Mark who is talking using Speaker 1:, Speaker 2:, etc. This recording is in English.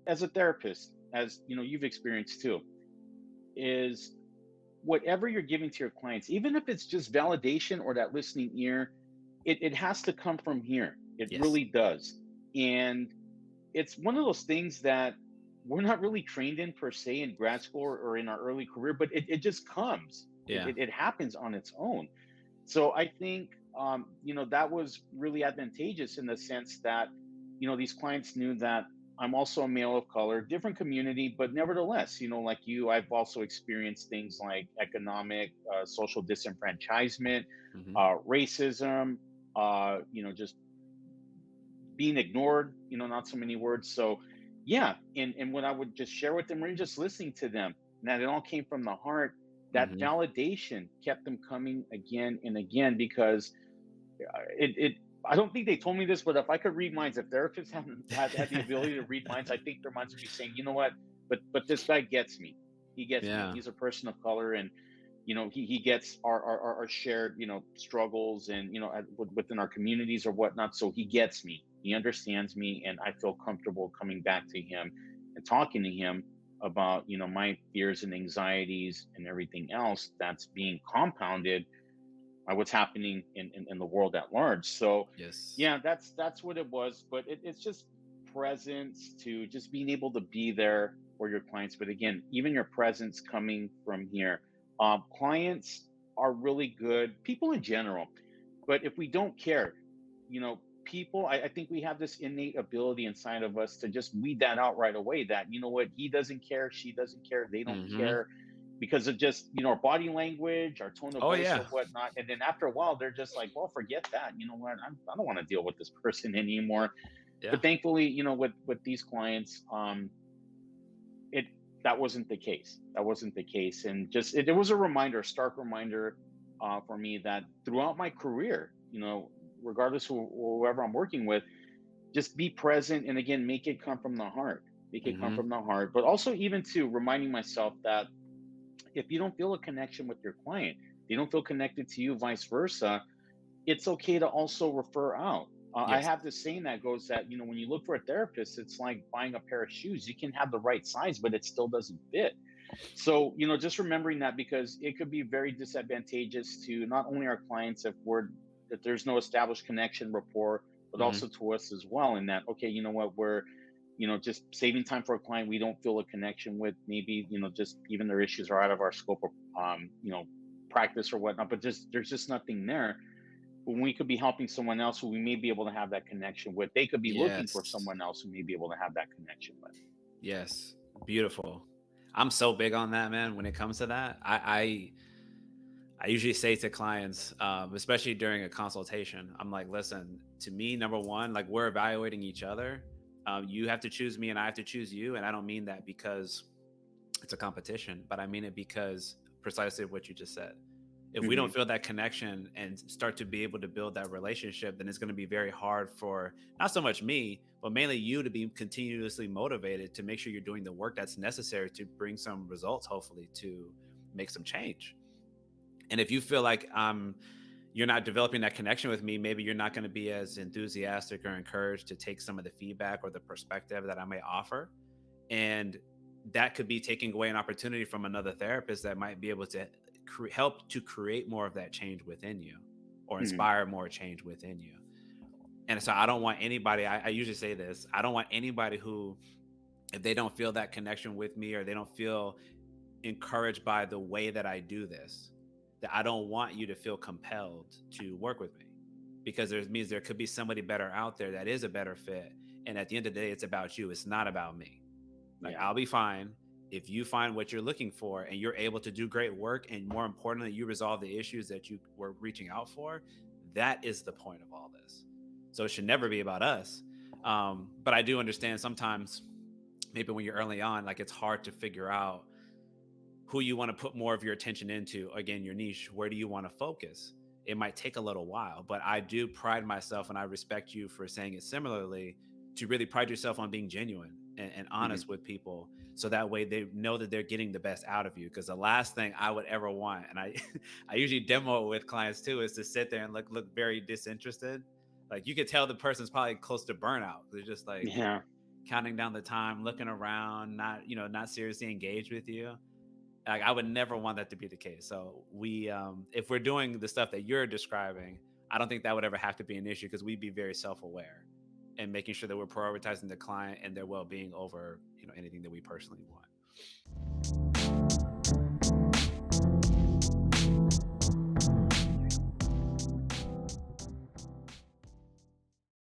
Speaker 1: as a therapist, as you know, you've experienced too, is whatever you're giving to your clients, even if it's just validation or that listening ear, it has to come from here. It
Speaker 2: Yes.
Speaker 1: really does. And it's one of those things that we're not really trained in per se in grad school or in our early career, but it just comes.
Speaker 2: Yeah.
Speaker 1: It happens on its own. So I think that was really advantageous in the sense that these clients knew that I'm also a male of color, different community, but nevertheless, like you, I've also experienced things like economic, social disenfranchisement,
Speaker 2: Hmm.
Speaker 1: racism, just being ignored, not so many words. So, yeah. And what I would just share with them, or just listening to them, and that it all came from the heart, that
Speaker 2: Hmm.
Speaker 1: validation kept them coming again and again because I don't think they told me this, but if I could read minds, if therapists had the ability to read minds, I think their minds would be saying, you know what, but this guy gets me. He gets me.
Speaker 2: Yeah.
Speaker 1: He's a person of color, and he gets our shared struggles, and within our communities or whatnot. So he gets me. He understands me, and I feel comfortable coming back to him and talking to him about my fears and anxieties and everything else that's being compounded by what's happening in the world at large. So
Speaker 2: Yes.
Speaker 1: yeah, that's what it was. But it's just presence, to just being able to be there for your clients. But again, even your presence coming from here. Clients are really good people in general, but if we don't care, people, I think we have this innate ability inside of us to just weed that out right away, that what, he doesn't care, she doesn't care, they don't
Speaker 2: Hmm.
Speaker 1: care, because of just our body language, our tone of
Speaker 2: Oh
Speaker 1: voice
Speaker 2: yeah.
Speaker 1: or whatnot. And then after a while, they're just like, well, forget that. You know what, I don't want to deal with this person anymore.
Speaker 2: Yeah.
Speaker 1: But thankfully, with these clients, it that wasn't the case. That wasn't the case. And just it was a reminder, a stark reminder, for me, that throughout my career, regardless of whoever I'm working with, just be present, and again, make it come from the heart. Make it come
Speaker 2: Hmm.
Speaker 1: from the heart. But also, even to reminding myself that if you don't feel a connection with your client, they don't feel connected to you, vice versa, it's okay to also refer out. I
Speaker 2: Yes.
Speaker 1: have this saying that goes that, when you look for a therapist, it's like buying a pair of shoes. You can have the right size, but it still doesn't fit. So, just remembering that, because it could be very disadvantageous to not only our clients if there's no established connection, rapport, but
Speaker 2: Hmm.
Speaker 1: also to us as well. In that, okay, you know what, we're just saving time for a client we don't feel a connection with. Maybe just even their issues are out of our scope of practice or whatnot. But just there's just nothing there. When we could be helping someone else who we may be able to have that connection with, they could be looking for
Speaker 2: Yes.
Speaker 1: someone else who may be able to have that connection with.
Speaker 2: Yes. Beautiful. I'm so big on that, man. When it comes to that, I usually say to clients, especially during a consultation, I'm like, listen, to me, number one, like we're evaluating each other. You have to choose me and I have to choose you. And I don't mean that because it's a competition, but I mean it because precisely what you just said. If we don't
Speaker 1: Hmm.
Speaker 2: feel that connection and start to be able to build that relationship, then it's going to be very hard for not so much me, but mainly you to be continuously motivated to make sure you're doing the work that's necessary to bring some results, hopefully to make some change. And if you feel like you're not developing that connection with me, maybe you're not going to be as enthusiastic or encouraged to take some of the feedback or the perspective that I may offer. And that could be taking away an opportunity from another therapist that might be able to help to create more of that change within you or
Speaker 1: Hmm.
Speaker 2: inspire more change within you. And so I don't want anybody, I usually say this, I don't want anybody who, if they don't feel that connection with me or they don't feel encouraged by the way that I do this, that I don't want you to feel compelled to work with me because there means there could be somebody better out there that is a better fit. And at the end of the day, it's about you. It's not about me. Like
Speaker 1: Yeah.
Speaker 2: I'll be fine if you find what you're looking for and you're able to do great work. And more importantly, you resolve the issues that you were reaching out for. That is the point of all this. So it should never be about us. But I do understand sometimes maybe when you're early on, like it's hard to figure out who you want to put more of your attention into. Again, your niche, where do you want to focus? It might take a little while, but I do pride myself and I respect you for saying it similarly, to really pride yourself on being genuine and
Speaker 1: Hmm.
Speaker 2: honest with people. So that way they know that they're getting the best out of you. Because the last thing I would ever want, and I, I usually demo it with clients too, is to sit there and look very disinterested. Like you could tell the person's probably close to burnout. They're just like,
Speaker 1: Yeah.
Speaker 2: counting down the time, looking around, not, not seriously engaged with you. Like, I would never want that to be the case. So if we're doing the stuff that you're describing, I don't think that would ever have to be an issue, because we'd be very self-aware and making sure that we're prioritizing the client and their well-being over, anything that we personally want.